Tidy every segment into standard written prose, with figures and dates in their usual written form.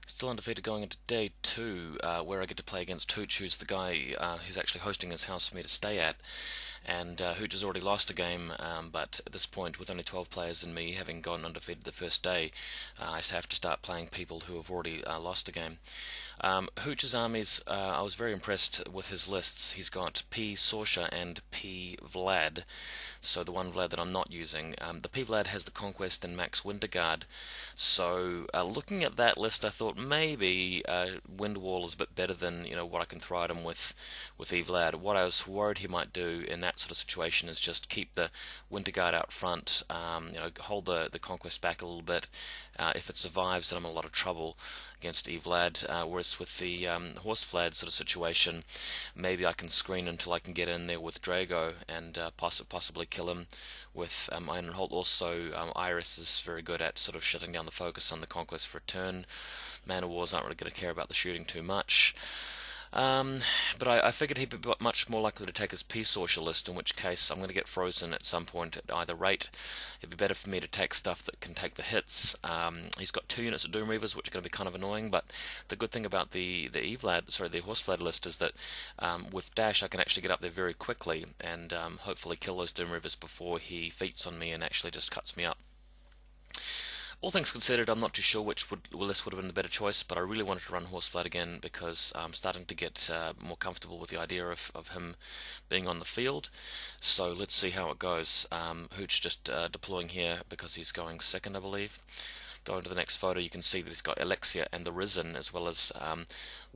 Still undefeated going into day two, where I get to play against Hooch, who's the guy who's actually hosting his house for me to stay at. And Hooch has already lost a game, but at this point, with only 12 players and me having gone undefeated the first day, I have to start playing people who have already lost a game. Hooch's armies, I was very impressed with his lists. He's got pSorscha and pVlad, so the one Vlad that I'm not using. The pVlad has the Conquest and Max Winterguard, so looking at that list, I thought maybe Windwall is a bit better than what I can throw at him with eVlad. What I was worried he might do in that sort of situation is just keep the Winterguard out front, hold the Conquest back a little bit. If it survives, then I'm in a lot of trouble against eVlad. Whereas with the Horse Vlad sort of situation, maybe I can screen until I can get in there with Drago and possibly kill him with Iron and Holt. Also, Iris is very good at sort of shutting down the focus on the Conquest for a turn. Man of Wars aren't really going to care about the shooting too much. But I figured he'd be much more likely to take his pSorscha list, in which case I'm going to get frozen at some point at either rate. It'd be better for me to take stuff that can take the hits. He's got 2 units of Doom Reavers, which are going to be kind of annoying, but the good thing about the Horse Vlad list is that with Dash I can actually get up there very quickly and hopefully kill those Doom Reavers before he feats on me and actually just cuts me up. All things considered, I'm not too sure which list would have been the better choice, but I really wanted to run Horse Vlad again because I'm starting to get more comfortable with the idea of him being on the field. So let's see how it goes. Hooch just deploying here because he's going second, I believe. Going to the next photo, you can see that he's got Alexia and the Risen, as well as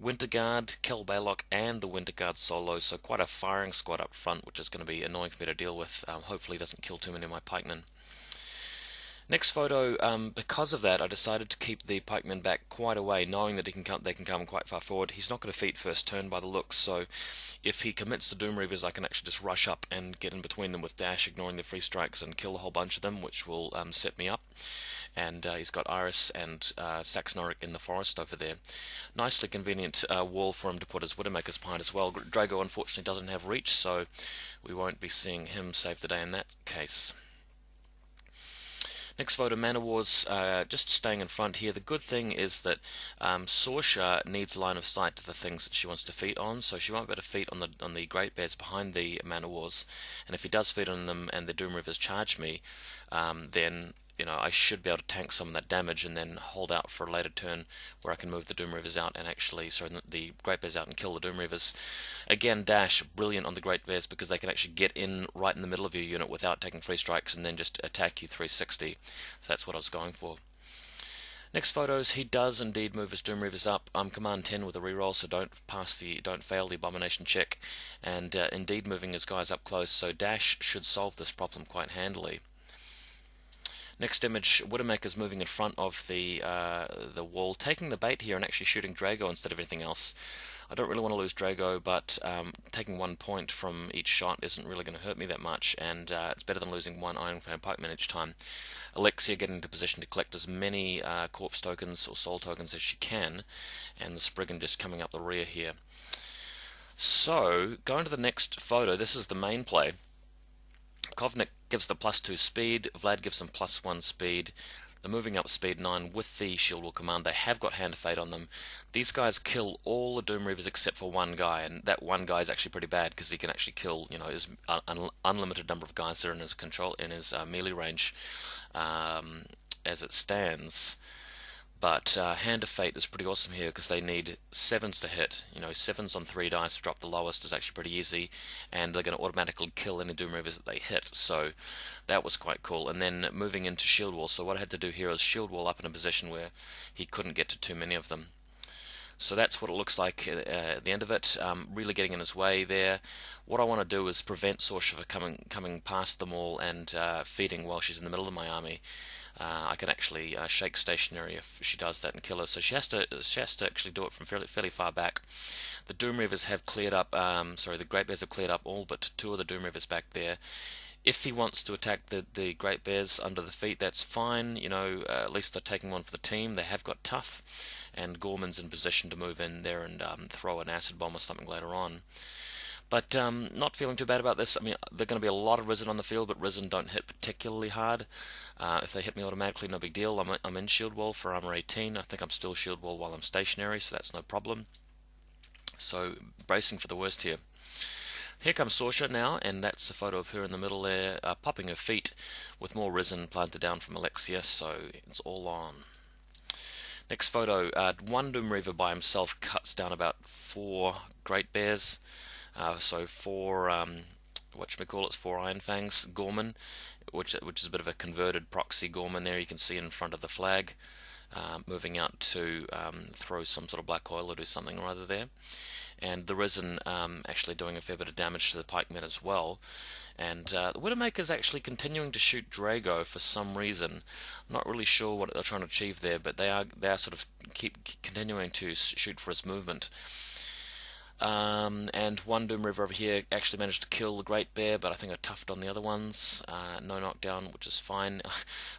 Winterguard, Kel Baylock, and the Winterguard solo. So quite a firing squad up front, which is going to be annoying for me to deal with. Hopefully, he doesn't kill too many of my pikemen. Next photo, because of that, I decided to keep the pikemen back quite a way, knowing that they can come quite far forward. He's not going to feat first turn by the looks, so if he commits the Doom Reavers, I can actually just rush up and get in between them with Dash, ignoring the free strikes, and kill a whole bunch of them, which will set me up. And he's got Iris and Saxonoric in the forest over there. Nicely convenient wall for him to put his Widowmakers behind as well. Drago unfortunately doesn't have reach, so we won't be seeing him save the day in that case. Next photo, Man of War's just staying in front here. The good thing is that Sorscha needs line of sight to the things that she wants to feat on, so she won't be able to feat on the Great Bears behind the Man of Wars. And if he does feat on them and the Doom Reavers charge me, then I should be able to tank some of that damage and then hold out for a later turn where I can move the Doom Reavers out and actually, the Great Bears out and kill the Doom Reavers. Again, Dash, brilliant on the Great Bears because they can actually get in right in the middle of your unit without taking free strikes and then just attack you 360. So that's what I was going for. Next photos, he does indeed move his Doom Reavers up. I'm command 10 with a reroll, so don't fail the abomination check, and indeed moving his guys up close. So Dash should solve this problem quite handily. Next image, Widowmaker's moving in front of the wall, taking the bait here and actually shooting Drago instead of anything else. I don't really want to lose Drago, but taking 1 point from each shot isn't really going to hurt me that much, and it's better than losing one Iron Fan Pikeman each time. Alexia getting into position to collect as many corpse tokens or soul tokens as she can, and the Spriggan just coming up the rear here. So, going to the next photo, this is the main play. Kovnik gives the +2 speed, Vlad gives them +1 speed. The moving up speed 9 with the Shield Wall command, they have got Hand of Fate on them. These guys kill all the Doom Reavers except for one guy, and that one guy is actually pretty bad because he can actually kill, his unlimited number of guys that are in his control, in his melee range as it stands. But Hand of Fate is pretty awesome here because they need 7s to hit. 7s on 3 dice to drop the lowest is actually pretty easy, and they're going to automatically kill any Doom Reavers that they hit. So that was quite cool. And then moving into Shield Wall. So what I had to do here is Shield Wall up in a position where he couldn't get to too many of them. So that's what it looks like at the end of it. Really getting in his way there. What I want to do is prevent Sorscha from coming past them all and feeding while she's in the middle of my army. I can actually shake stationary if she does that and kill her. So she has to actually do it from fairly far back. The Doom Reavers have cleared up. The Great Bears have cleared up all but 2 of the Doom Reavers back there. If he wants to attack the Great Bears under the feet, that's fine. At least they're taking one for the team. They have got tough, and Gorman's in position to move in there and throw an acid bomb or something later on. But not feeling too bad about this. I mean, there are going to be a lot of Risen on the field, but Risen don't hit particularly hard. If they hit me automatically, no big deal. I'm in Shield Wall for Armor 18. I think I'm still Shield Wall while I'm stationary, so that's no problem. So, bracing for the worst here. Here comes Sorscha now, and that's a photo of her in the middle there, popping her feet with more Risen planted down from Alexia, so it's all on. Next photo, one Doom Reaver by himself cuts down about 4 Great Bears, so 4, whatchamacallits, 4 Iron Fangs, Gorman, which is a bit of a converted proxy Gorman there, you can see in front of the flag, moving out to throw some sort of black oil or do something or other there. And the Risen actually doing a fair bit of damage to the pikemen as well. And the Widowmaker's actually continuing to shoot Drago for some reason. I'm not really sure what they're trying to achieve there, but they are sort of keep continuing to shoot for his movement. And one Doom Reaver over here actually managed to kill the Great Bear, but I think I toughed on the other ones. No knockdown, which is fine.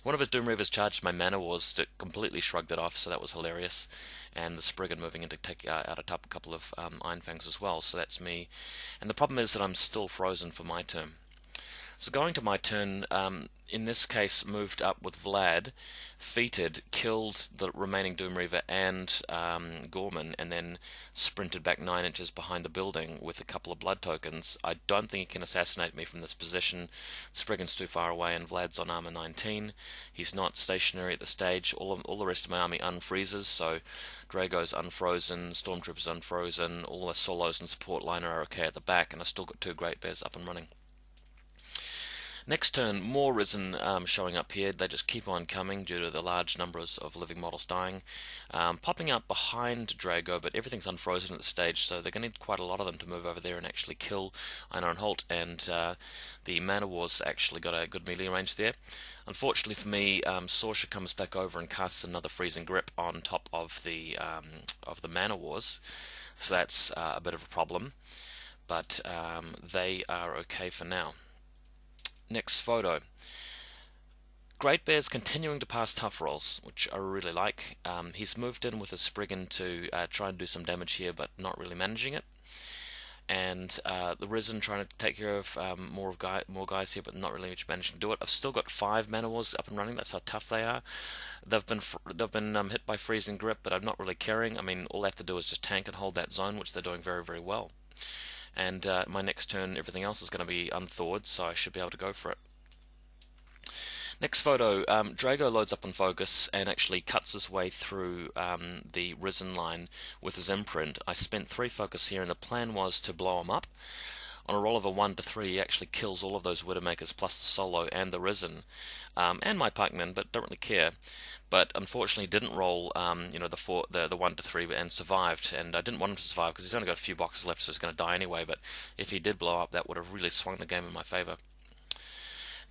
One of his Doom Reavers charged my Mana Wars that completely shrugged it off, so that was hilarious. And the Spriggan moving in to take out a couple of Iron Fangs as well, so that's me. And the problem is that I'm still frozen for my turn. So going to my turn, in this case moved up with Vlad, feated, killed the remaining Doom Reaver and Gorman, and then sprinted back 9 inches behind the building with a couple of blood tokens. I don't think he can assassinate me from this position. Spriggan's too far away and Vlad's on armor 19. He's not stationary at the stage. All the rest of my army unfreezes, so Drago's unfrozen, Stormtrooper's unfrozen, all the solos and support liner are okay at the back, and I've still got 2 Great Bears up and running. Next turn, more Risen showing up here. They just keep on coming due to the large numbers of living models dying. Popping up behind Drago, but everything's unfrozen at the stage, so they're going to need quite a lot of them to move over there and actually kill Einar and Holt, and the Mana Wars actually got a good melee range there. Unfortunately for me, Sorscha comes back over and casts another Freezing Grip on top of the Mana Wars, so that's a bit of a problem, but they are okay for now. Next photo. Great Bear's continuing to pass tough rolls, which I really like. He's moved in with a Spriggan to try and do some damage here, but not really managing it. And the Risen trying to take care of more guys here, but not really managing to do it. I've still got 5 Mana Wars up and running. That's how tough they are. They've been hit by Freezing Grip, but I'm not really caring. I mean, all they have to do is just tank and hold that zone, which they're doing very, very well. And my next turn, everything else is going to be unthawed, so I should be able to go for it. Next photo, Drago loads up on focus and actually cuts his way through the Risen line with his imprint. I spent 3 focus here, and the plan was to blow him up. On a roll of a 1 to 3, he actually kills all of those Widowmakers plus the Solo and the Risen, and my pikemen, but don't really care. But unfortunately didn't roll the 1 to 3 and survived, and I didn't want him to survive because he's only got a few boxes left, so he's going to die anyway, but if he did blow up, that would have really swung the game in my favor.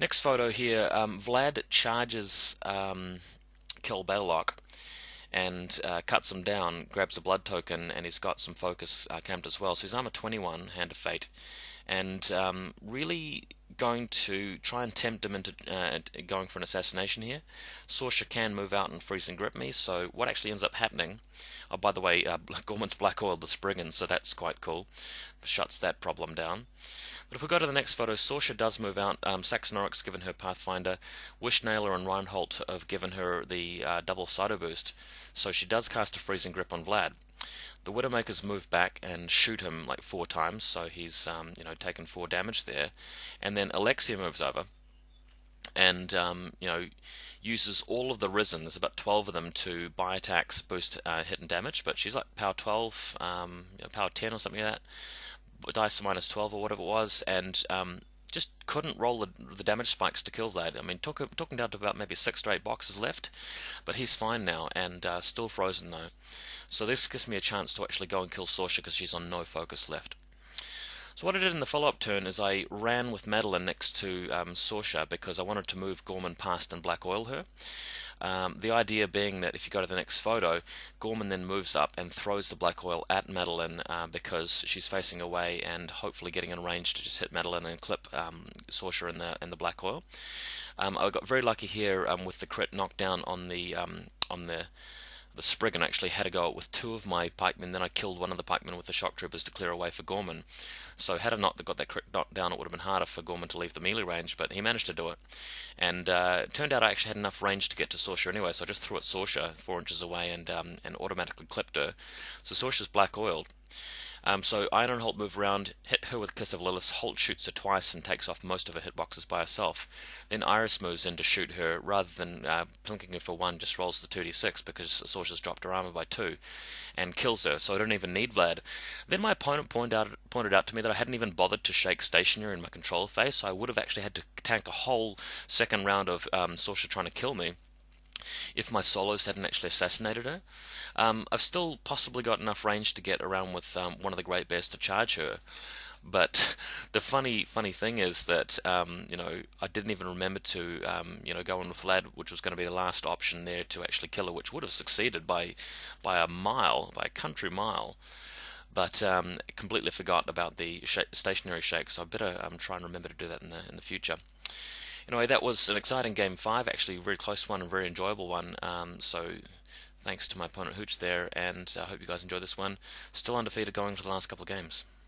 Next photo here, Vlad charges Kill Battlelock and cuts him down, grabs a blood token, and he's got some focus camped as well, so he's armor 21, Hand of Fate, and really going to try and tempt him into going for an assassination here. Sorscha can move out and Freezing Grip me, so what actually ends up happening, oh by the way, Gorman's black oiled the Spriggan, so that's quite cool, shuts that problem down. But if we go to the next photo, Sorscha does move out. Saxon Oryx given her Pathfinder. Wishnailer and Reinhold have given her the double Cyto boost, so she does cast a Freezing Grip on Vlad. The Widowmakers move back and shoot him like 4 times, so he's taken 4 damage there. And then Alexia moves over and uses all of the Risen. There's about 12 of them to buy attacks, boost hit and damage, but she's like power 12, power 10 or something like that. Dice minus 12 or whatever it was, and just couldn't roll the damage spikes to kill Vlad. I mean, took him down to about maybe 6 to 8 boxes left, but he's fine now, and still frozen though. So this gives me a chance to actually go and kill Sorscha because she's on no focus left. So what I did in the follow-up turn is I ran with Madeline next to Sorscha because I wanted to move Gorman past and black oil her. The idea being that if you go to the next photo, Gorman then moves up and throws the black oil at Madeline because she's facing away and hopefully getting in range to just hit Madeline and clip Sorscha in the black oil. I got very lucky here with the crit knockdown on the the Spriggan actually had to go out with two of my pikemen. Then I killed one of the pikemen with the shock troopers to clear away for Gorman. So had I not got that crit knocked down, it would have been harder for Gorman to leave the melee range, but he managed to do it. And it turned out I actually had enough range to get to Sorscha anyway, so I just threw at Sorscha 4 inches away and automatically clipped her. So Sorscha's black oiled. So Iron Holt move around, hit her with Kiss of Lilith. Holt shoots her twice and takes off most of her hitboxes by herself. Then Iris moves in to shoot her. Rather than plinking her for one, just rolls the 2d6 because Sorscha's dropped her armor by 2 and kills her, so I don't even need Vlad. Then my opponent pointed out to me that I hadn't even bothered to shake stationary in my control phase, so I would have actually had to tank a whole second round of Sorscha trying to kill me if my solos hadn't actually assassinated her. I've still possibly got enough range to get around with one of the Great Bears to charge her. But the funny thing is that I didn't even remember to go in with Vlad, which was going to be the last option there to actually kill her, which would have succeeded by a mile, by a country mile. But completely forgot about the stationary shake, so I better try and remember to do that in the future. Anyway, that was an exciting game 5, actually a very close one, a very enjoyable one. So thanks to my opponent Hooch there, and I hope you guys enjoyed this one. Still undefeated going into the last couple of games.